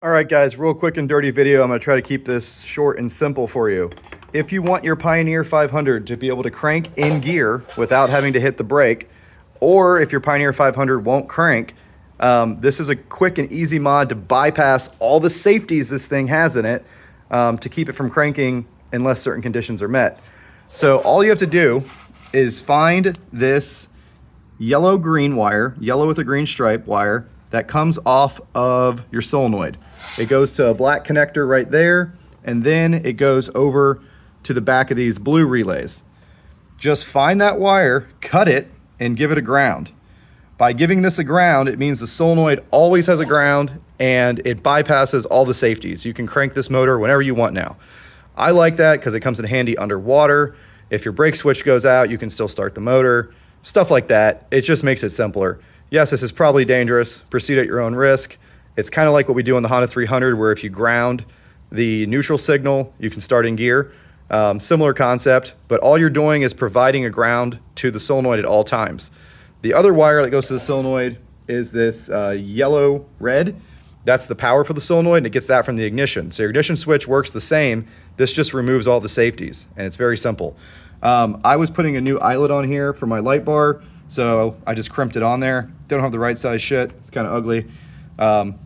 All right, guys, real quick and dirty video. I'm gonna try to keep this short and simple for you. If you want your Pioneer 500 to be able to crank in gear without having to hit the brake, or if your Pioneer 500 won't crank, this is a quick and easy mod to bypass all the safeties this thing has in it to keep it from cranking unless certain conditions are met. So all you have to do is find this yellow-green wire, yellow with a green stripe wire, that comes off of your solenoid. It goes to a black connector right there, and then it goes over to the back of these blue relays. Just find that wire, cut it, and give it a ground. By giving this a ground, it means the solenoid always has a ground and it bypasses all the safeties. You can crank this motor whenever you want now. I like that because it comes in handy underwater. If your brake switch goes out, you can still start the motor, stuff like that. It just makes it simpler. Yes, this is probably dangerous. Proceed at your own risk. It's kind of like what we do on the Honda 300, where if you ground the neutral signal, you can start in gear. Similar concept, but all you're doing is providing a ground to the solenoid at all times. The other wire that goes to the solenoid is this yellow-red. That's the power for the solenoid, and it gets that from the ignition. So your ignition switch works the same. This just removes all the safeties, and it's very simple. I was putting a new eyelet on here for my light bar, so I just crimped it on there. Don't have the right size shit. It's kind of ugly.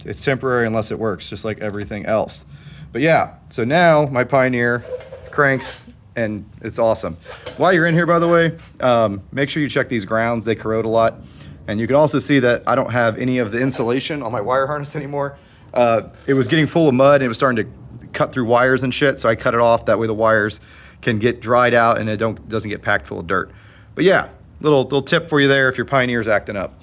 It's temporary unless it works, just like everything else. But yeah, so now my Pioneer cranks and it's awesome. While you're in here, by the way, make sure you check these grounds. They corrode a lot. And you can also see that I don't have any of the insulation on my wire harness anymore. It was getting full of mud and it was starting to cut through wires and shit, so I cut it off. That way the wires can get dried out and it doesn't get packed full of dirt. But yeah, little tip for you there if your Pioneer's acting up.